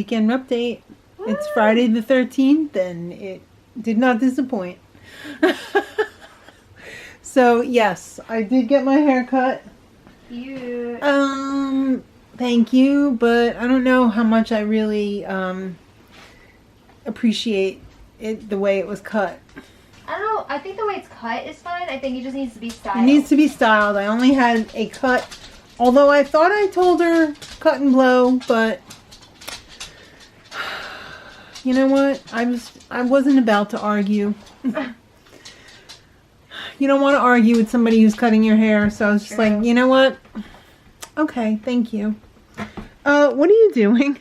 Weekend Wrupdate. It's Friday the 13th and it did not disappoint. So yes, I did get my hair cut. Cute. Thank you, but I don't know how much I really appreciate it the way it was cut. I don't know. I think the way it's cut is fine. I think it just needs to be styled. It needs to be styled. I only had a cut, although I thought I told her cut and blow, but you know what? I wasn't about to argue. You don't want to argue with somebody who's cutting your hair, so I was just like, you know what? Okay, thank you. What are you doing?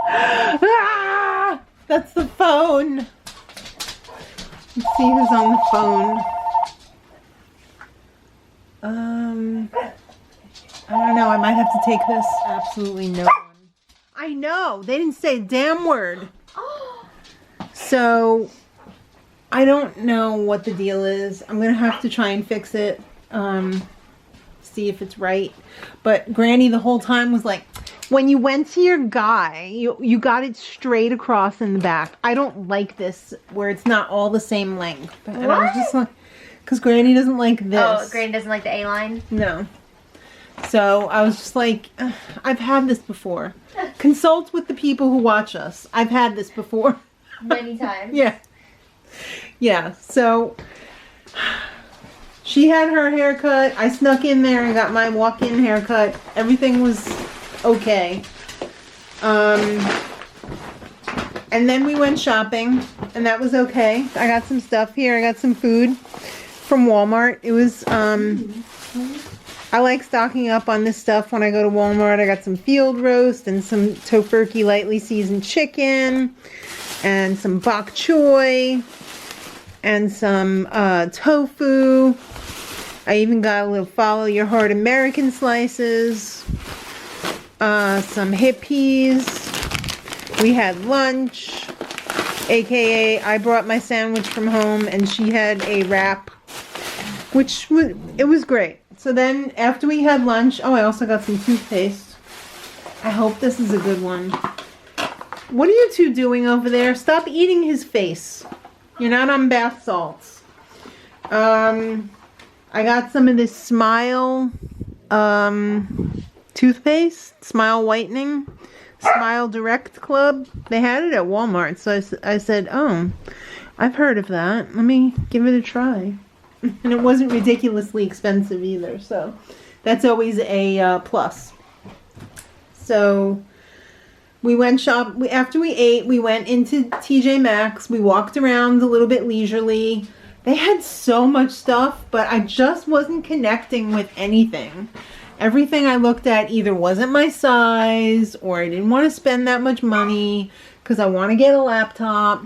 Ah, that's the phone. Let's see who's on the phone. I don't know. I might have to take this. Absolutely no one. I know. They didn't say a damn word. So, I don't know what the deal is. I'm going to have to try and fix it. See if it's right. But Granny the whole time was like, when you went to your guy, you got it straight across in the back. I don't like this where it's not all the same length. And I was just like, because Granny doesn't like this. Oh, Granny doesn't like the A-line? No. So I was just like, I've had this before. Consult with the people who watch us. I've had this before. Many times. Yeah. Yeah, so she had her haircut. I snuck in there and got my walk-in haircut. Everything was okay. And then we went shopping, and that was okay. I got some stuff here. I got some food from Walmart. It was, I like stocking up on this stuff when I go to Walmart. I got some field roast and some tofurkey lightly seasoned chicken and some bok choy and some tofu. I even got a little follow your heart American slices, some hippies. We had lunch, aka I brought my sandwich from home and she had a wrap, which it was great. So then after we had lunch, oh, I also got some toothpaste. I hope this is a good one. What are you two doing over there? Stop eating his face. You're not on bath salts. I got some of this Smile toothpaste, Smile whitening, Smile Direct Club. They had it at Walmart, so I said, oh, I've heard of that. Let me give it a try. And it wasn't ridiculously expensive either, so that's always a plus. So we went after we ate, we went into TJ Maxx. We walked around a little bit leisurely. They had so much stuff, but I just wasn't connecting with anything. Everything I looked at either wasn't my size or I didn't want to spend that much money because I want to get a laptop.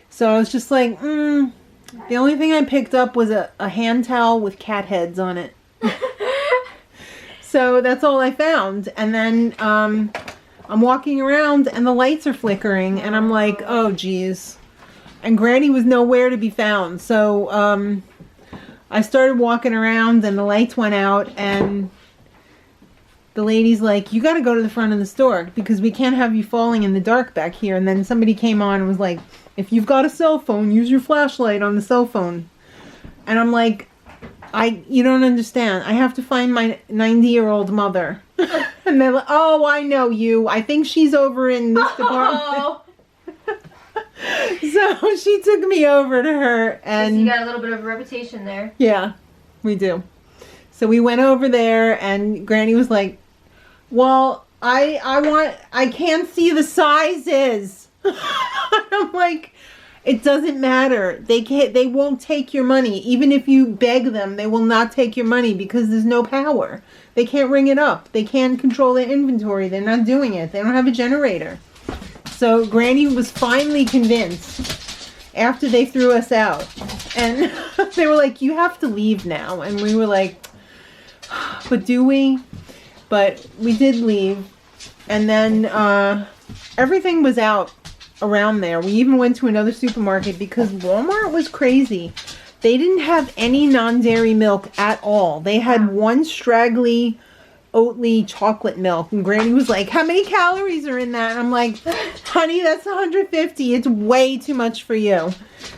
So I was just like, the only thing I picked up was a hand towel with cat heads on it. So that's all I found. And then I'm walking around and the lights are flickering and I'm like, oh geez. And Granny was nowhere to be found. So I started walking around and the lights went out and the lady's like, you got to go to the front of the store because we can't have you falling in the dark back here. And then somebody came on and was like, if you've got a cell phone, use your flashlight on the cell phone. And I'm like, you don't understand. I have to find my 90-year-old mother. And they're like, oh, I know you. I think she's over in this department. So she took me over to her. And you got a little bit of a reputation there. Yeah, we do. So we went over there and Granny was like, well, I can't see the sizes. I'm like, it doesn't matter. They won't take your money. Even if you beg them, they will not take your money because there's no power. They can't ring it up. They can't control their inventory. They're not doing it. They don't have a generator. So Granny was finally convinced after they threw us out. And they were like, you have to leave now. And we were like, but do we? But we did leave. And then everything was out around there. We even went to another supermarket because Walmart was crazy. They didn't have any non-dairy milk at all. They had one straggly Oatly chocolate milk. And Granny was like, how many calories are in that? And I'm like, honey, that's 150. It's way too much for you.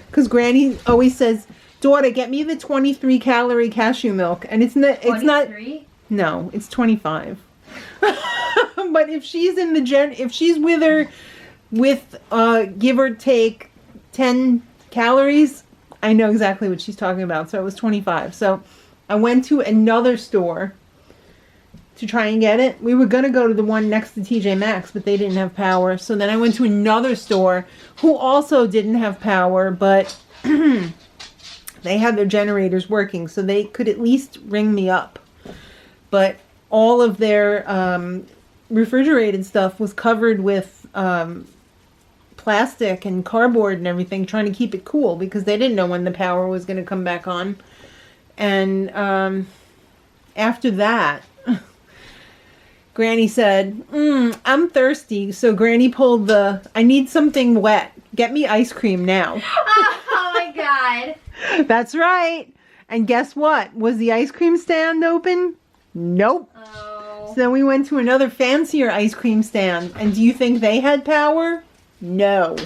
Because Granny always says, daughter, get me the 23 calorie cashew milk. And it's not, 23? No, it's 25. But if she's in the if she's with her with give or take 10 calories, I know exactly what she's talking about. So it was 25. So I went to another store to try and get it. We were going to go to the one next to TJ Maxx, but they didn't have power. So then I went to another store who also didn't have power, but they had their generators working, so they could at least ring me up. But all of their refrigerated stuff was covered with plastic and cardboard and everything, trying to keep it cool because they didn't know when the power was going to come back on. And after that, Granny said, I'm thirsty. So Granny pulled I need something wet. Get me ice cream now. Oh my god. That's right. And guess what? Was the ice cream stand open? Nope. Oh. So then we went to another fancier ice cream stand. And do you think they had power? No.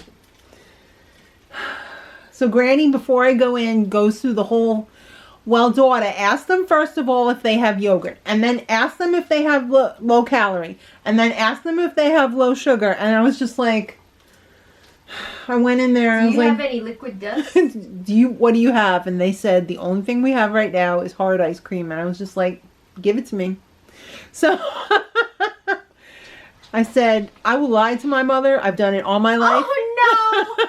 So Granny, before I go in, goes through the whole... Well, daughter, ask them first of all if they have yogurt. And then ask them if they have low calorie. And then ask them if they have low sugar. And I was just like... I went in there and I was like... Do you have any liquid dust? What do you have? And they said, the only thing we have right now is hard ice cream. And I was just like, give it to me. So... I said, I will lie to my mother. I've done it all my life. Oh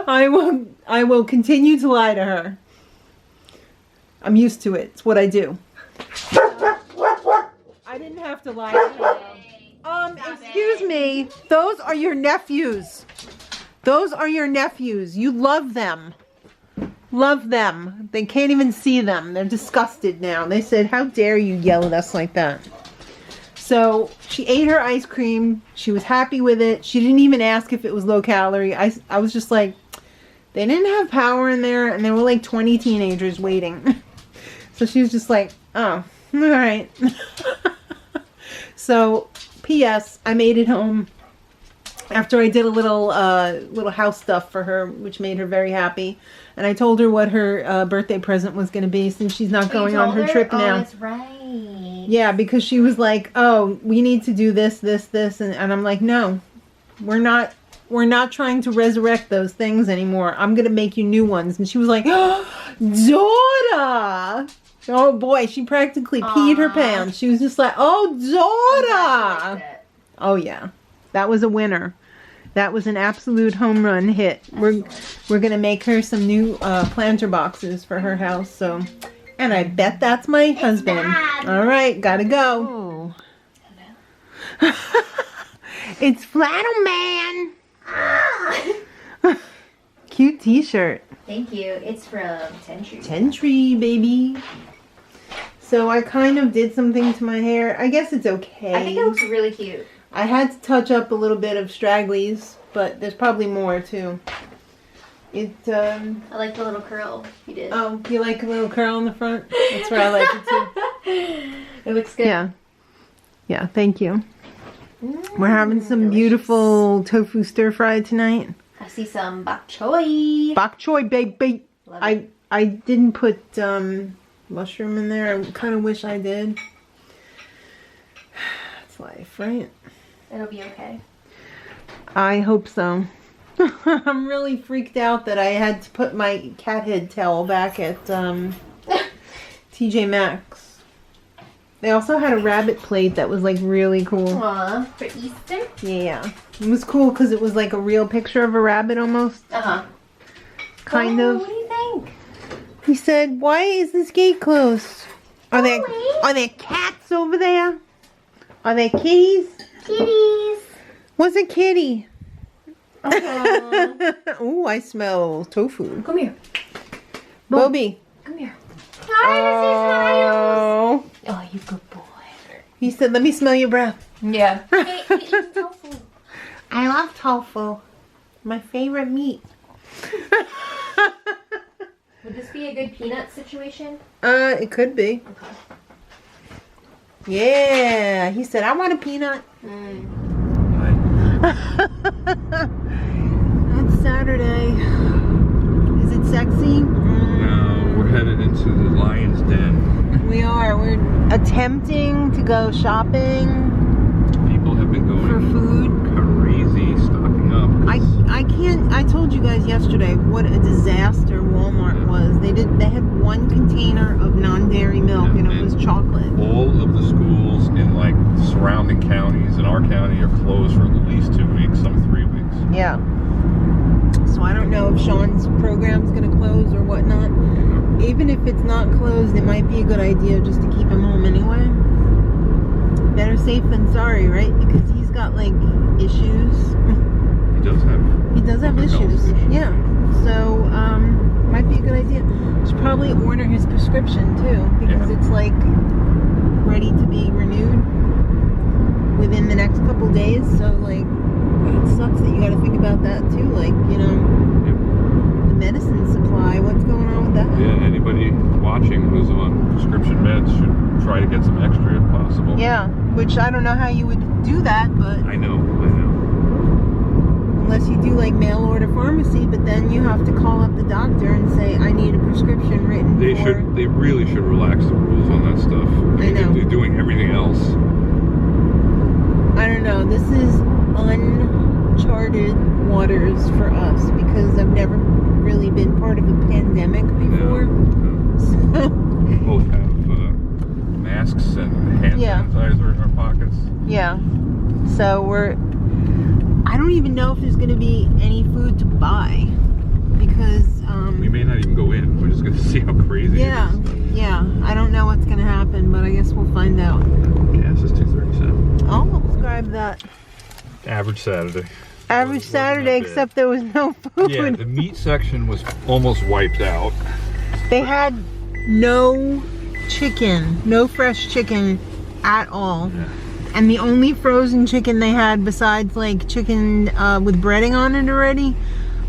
no! I will continue to lie to her. I'm used to it. It's what I do. I didn't have to lie to her. Excuse me. Those are your nephews. Those are your nephews. You love them. Love them. They can't even see them. They're disgusted now. They said, how dare you yell at us like that? So she ate her ice cream. She was happy with it. She didn't even ask if it was low calorie. I was just like, they didn't have power in there, and there were like 20 teenagers waiting. So she was just like, oh, all right. So, P.S. I made it home after I did a little house stuff for her, which made her very happy. And I told her what her birthday present was going to be, since she's not going on her trip now. Oh, that's right. Yeah, because she was like, oh, we need to do this, this, this. And I'm like, no, we're not trying to resurrect those things anymore. I'm going to make you new ones. And she was like, oh, daughter. Oh, boy, she practically peed her pants. She was just like, oh, daughter. Oh, yeah. That was a winner. That was an absolute home run hit. We're going to make her some new planter boxes for her house. So... And I bet that's my husband. All right, gotta go. Hello. It's Flannel Man. Cute t-shirt. Thank you. It's from Tentree. Tentree, baby. So I kind of did something to my hair. I guess it's okay. I think it looks really cute. I had to touch up a little bit of stragglies, but there's probably more too. I like the little curl you did. Oh, you like a little curl in the front? That's where I like it too. It looks good. Yeah. Yeah, thank you. We're having some beautiful tofu stir fry tonight. I see some bok choy. Bok choy, baby. Love it. I didn't put mushroom in there. I kind of wish I did. It's life, right? It'll be okay. I hope so. I'm really freaked out that I had to put my cat head towel back at TJ Maxx. They also had a rabbit plate that was like really cool. Aw, for Easter? Yeah. It was cool because it was like a real picture of a rabbit almost. Uh-huh. Kind of. What do you think? He said, why is this gate closed? Are there cats over there? Are there kitties? Kitties. What's a kitty? Okay. Ooh, I smell tofu. Come here. Bobby. Come here. Oh. Oh, you good boy. He said, let me smell your breath. Yeah. Hey, eat tofu. I love tofu. My favorite meat. Would this be a good peanut situation? It could be. Okay. Yeah, he said, I want a peanut. It's Saturday. Is it sexy? No, we're headed into the lion's den. We are. We're attempting to go shopping. People have been going for food. Crazy stocking up. I can't. I told you guys yesterday what a disaster Walmart was. They had one container of non-dairy milk and it was chocolate. All of the schools in like surrounding counties in our county are closed for at least 2 weeks, some 3 weeks. Yeah. So I don't know if Sean's program's gonna close or whatnot. Even if it's not closed, it might be a good idea just to keep him home anyway. Better safe than sorry, right? Because he's got like issues. He does have issues. Yeah. So might be a good idea. Should probably order his prescription too, because it's like ready to be renewed within the next couple days. So like it sucks that you got to think about that too. Like, you know, the medicine supply. What's going on with that? Yeah. Anybody watching who's on prescription meds should try to get some extra if possible. Yeah. Which I don't know how you would do that, but I know. Unless you do like mail order pharmacy, but then you have to call up the doctor and say, I need a prescription written They really should relax the rules on that stuff. I know. They're doing everything else. I don't know. This is uncharted waters for us because I've never really been part of a pandemic before. Yeah. So. We both have masks and hand sanitizer in our pockets. Yeah. So I don't even know if there's going to be any food to buy because we may not even go in. We're just going to see how crazy it is. Yeah. I don't know what's going to happen, but I guess we'll find out. Gas is $2.37. I'll subscribe that. Average Saturday. Average Saturday, except there was no food. Yeah, the meat section was almost wiped out. They had no chicken, no fresh chicken at all. Yeah. And the only frozen chicken they had besides like chicken with breading on it already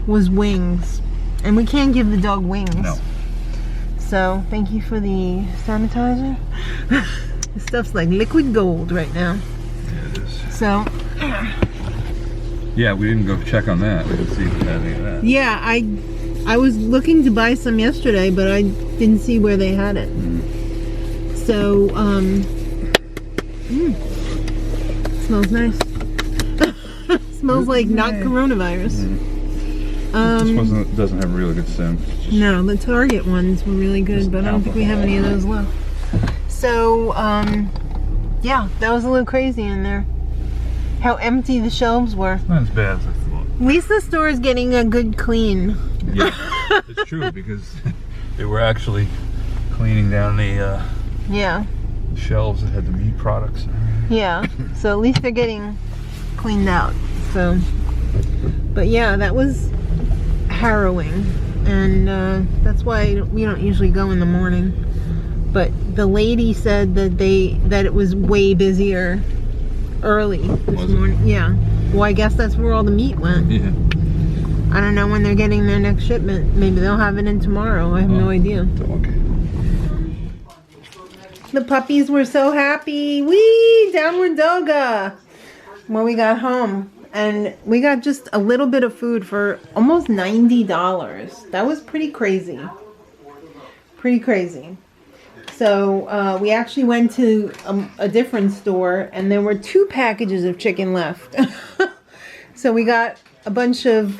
was wings. And we can't give the dog wings. No. So thank you for the sanitizer. This stuff's like liquid gold right now. Yeah, it is. So yeah, we didn't go check on that. We didn't see if we had any of that. yeah, I was looking to buy some yesterday, but I didn't see where they had it. So smells nice. Smells like not coronavirus. This doesn't have a really good scent. No, the Target ones were really good, but I don't think we have any of those left. So, yeah, that was a little crazy in there. How empty the shelves were. Not as bad as I thought. At least the store is getting a good clean. Yeah, it's true because they were actually cleaning down the shelves that had the meat products. Yeah, so at least they're getting cleaned out. So, but yeah, that was harrowing, and that's why we don't usually go in the morning. But the lady said that it was way busier early this morning. Yeah. Well, I guess that's where all the meat went. Yeah. I don't know when they're getting their next shipment. Maybe they'll have it in tomorrow. I have no idea. Dog. The puppies were so happy. Wee! Downward doga! When we got home. And we got just a little bit of food for almost $90. That was pretty crazy. Pretty crazy. So we actually went to a different store and there were 2 packages of chicken left. So we got a bunch of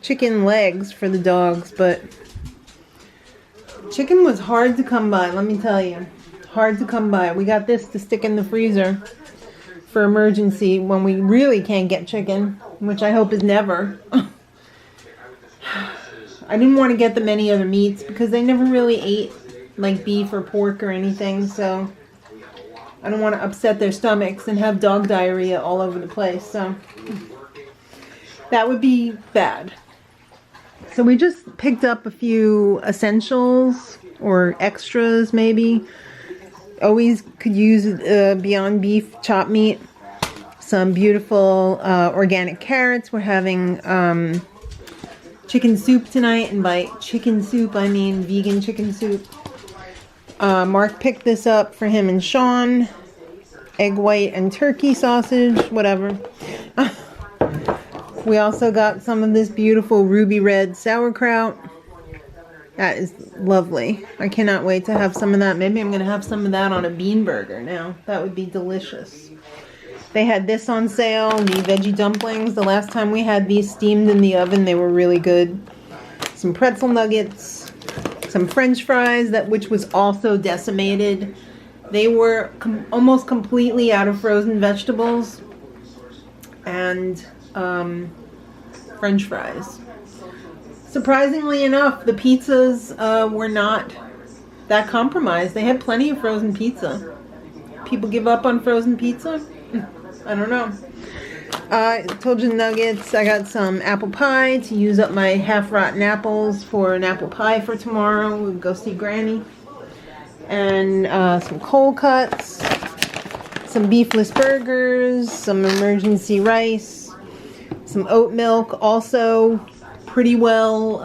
chicken legs for the dogs, but chicken was hard to come by, let me tell you. Hard to come by. We got this to stick in the freezer for emergency when we really can't get chicken, which I hope is never. I didn't want to get them any other meats because they never really ate like beef or pork or anything, so I don't want to upset their stomachs and have dog diarrhea all over the place, so that would be bad. So we just picked up a few essentials or extras maybe. Always could use Beyond Beef chopped meat. Some beautiful organic carrots. We're having chicken soup tonight, and by chicken soup I mean vegan chicken soup. Mark picked this up for him and Sean. egg white and turkey sausage, whatever. We also got some of this beautiful ruby red sauerkraut. That is lovely. I cannot wait to have some of that. Maybe I'm going to have some of that on a bean burger now. That would be delicious. They had this on sale, the veggie dumplings. The last time we had these steamed in the oven, they were really good. Some pretzel nuggets, some french fries, which was also decimated. They were almost completely out of frozen vegetables. And french fries. Surprisingly enough, the pizzas were not that compromised. They had plenty of frozen pizza. People give up on frozen pizza? I don't know. I told you nuggets. I got some apple pie to use up my half-rotten apples for an apple pie for tomorrow. We'll go see Granny. And some cold cuts, some beefless burgers, some emergency rice, some oat milk, also pretty well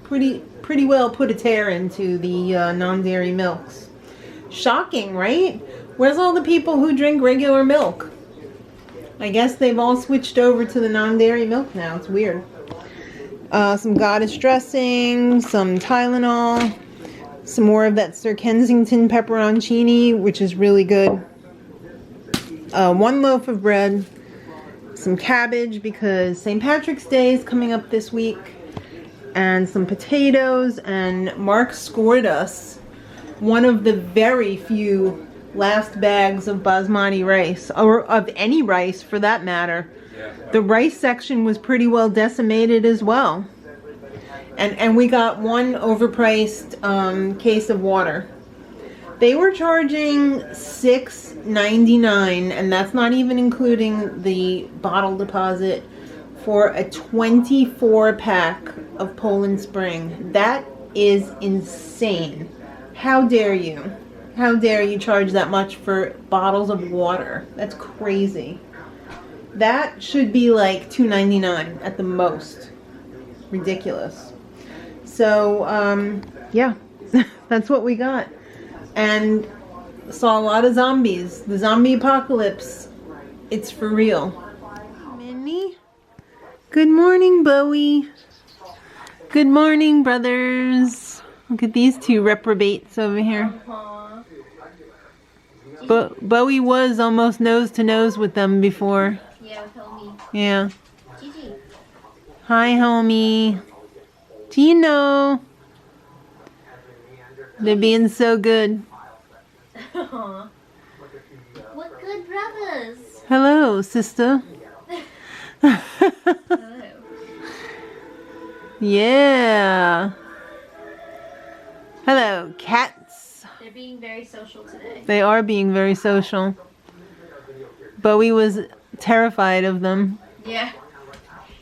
put a tear into the non-dairy milks. Shocking, right? Where's all the people who drink regular milk? I guess they've all switched over to the non-dairy milk now. It's weird. Some goddess dressing, some Tylenol, some more of that Sir Kensington pepperoncini, which is really good. 1 loaf of bread, some cabbage because St. Patrick's Day is coming up this week, and some potatoes. And Mark scored us one of the very few last bags of basmati rice, or of any rice for that matter. The rice section was pretty well decimated as well. And we got one overpriced case of water. They were charging $6.99, and that's not even including the bottle deposit, for a 24-pack of Poland Spring. That is insane. How dare you? How dare you charge that much for bottles of water? That's crazy. That should be like $2.99 at the most. Ridiculous. So, yeah, that's what we got. And saw a lot of zombies. The zombie apocalypse. It's for real. Minnie? Good morning, Bowie. Good morning, brothers. Look at these two reprobates over here. Bowie was almost nose to nose with them before. Yeah, with homie. Yeah. Gigi. Hi, homie. Do you know? They're being so good. Aww. What good brothers. Hello, sister. Hello. Yeah. Hello, cats. They're being very social today. They are being very social. Bowie was terrified of them. Yeah.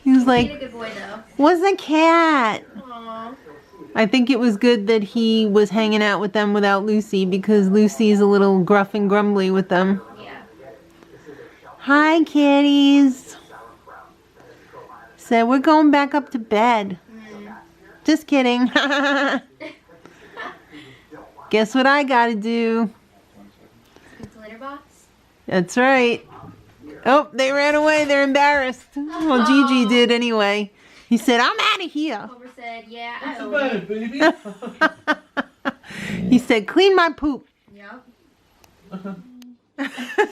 He was He's like, a good boy though. "What's a cat?" Aww. I think it was good that he was hanging out with them without Lucy, because Lucy's a little gruff and grumbly with them. Yeah. Hi, kitties. Said we're going back up to bed. Just kidding. Guess what I gotta do? Scoop the litter box. That's right. Oh, they ran away. They're embarrassed. Well, Gigi did anyway. He said, "I'm out of here." Homer said, "Yeah, I What's the own matter, it." baby? He said, "Clean my poop." Yep.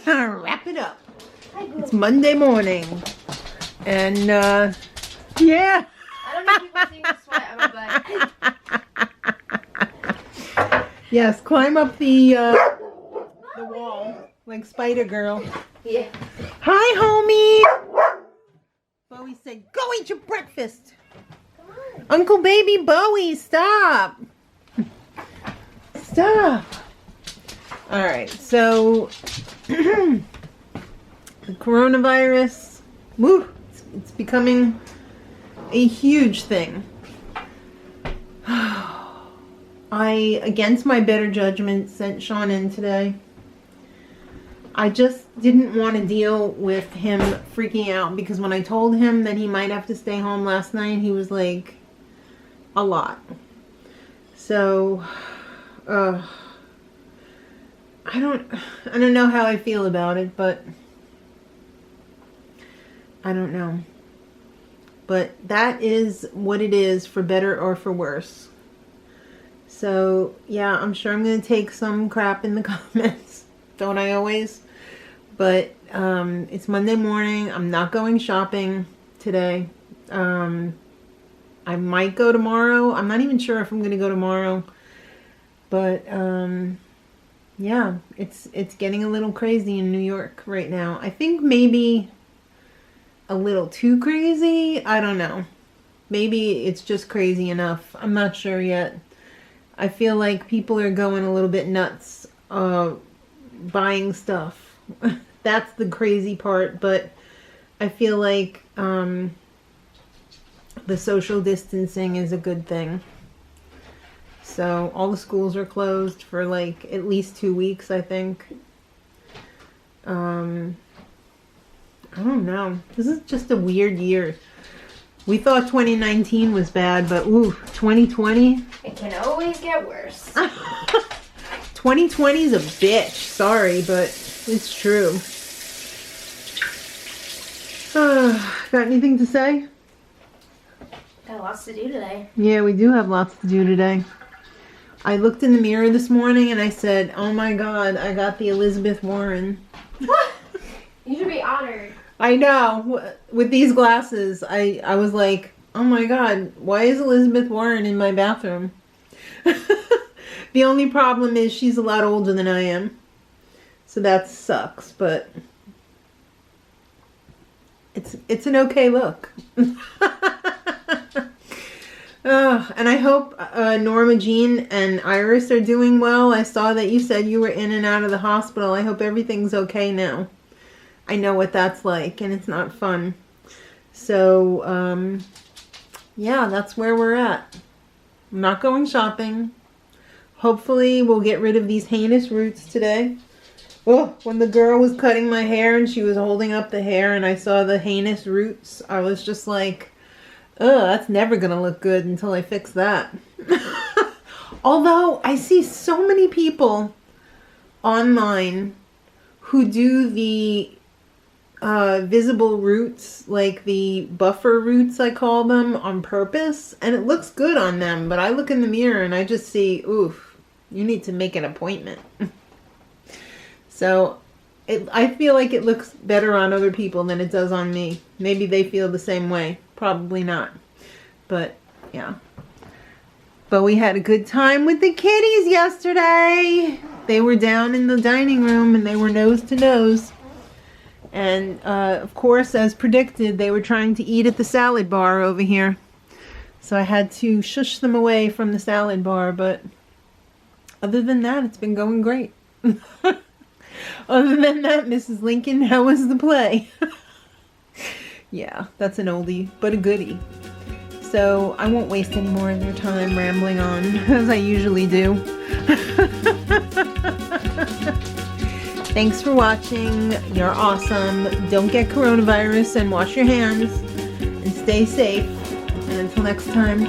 Wrap it up. It's Monday morning. And, yeah. I don't know if people see me sweat on my butt. Yes, climb up the wall like Spider Girl. Yeah. Hi, homie. Bowie said, "Go eat your breakfast." Uncle Baby Bowie, stop. Stop. All right, so the coronavirus, woo, it's becoming a huge thing. I, against my better judgment, sent Sean in today. I just didn't want to deal with him freaking out, because when I told him that he might have to stay home last night, he was like, a lot. So, I don't know how I feel about it, but I don't know. But that is what it is, for better or for worse. So, yeah, I'm sure I'm going to take some crap in the comments. Don't I always? But it's Monday morning. I'm not going shopping today. I might go tomorrow. I'm not even sure if I'm going to go tomorrow. But, yeah, it's getting a little crazy in New York right now. I think maybe a little too crazy. I don't know. Maybe it's just crazy enough. I'm not sure yet. I feel like people are going a little bit nuts buying stuff. That's the crazy part, but I feel like the social distancing is a good thing. So all the schools are closed for like at least 2 weeks, I think. I don't know. This is just a weird year. We thought 2019 was bad, but ooh, 2020? It can always get worse. 2020 is a bitch. Sorry, but it's true. Got anything to say? Got lots to do today. Yeah, we do have lots to do today. I looked in the mirror this morning and I said, oh my God, I got the Elizabeth Warren. You should be honored. I know. With these glasses, I was like, oh my God, why is Elizabeth Warren in my bathroom? The only problem is she's a lot older than I am. So that sucks, but it's an okay look. And I hope Norma Jean and Iris are doing well. I saw that you said you were in and out of the hospital. I hope everything's okay now. I know what that's like, and it's not fun. So, yeah, that's where we're at. I'm not going shopping. Hopefully we'll get rid of these heinous roots today. Oh, when the girl was cutting my hair and she was holding up the hair and I saw the heinous roots, I was just like, oh, that's never going to look good until I fix that. Although I see so many people online who do the visible roots, like the buffer roots I call them, on purpose, and it looks good on them, but I look in the mirror and I just see, oof, you need to make an appointment. So I feel like it looks better on other people than it does on me. Maybe they feel the same way. Probably not. But yeah. But we had a good time with the kitties yesterday. They were down in the dining room and they were nose to nose. And of course, as predicted, they were trying to eat at the salad bar over here. So I had to shush them away from the salad bar. But other than that, it's been going great. Other than that, Mrs. Lincoln, how was the play? Yeah, that's an oldie, but a goodie. So I won't waste any more of your time rambling on, as I usually do. Thanks for watching. You're awesome. Don't get coronavirus and wash your hands and stay safe. And until next time.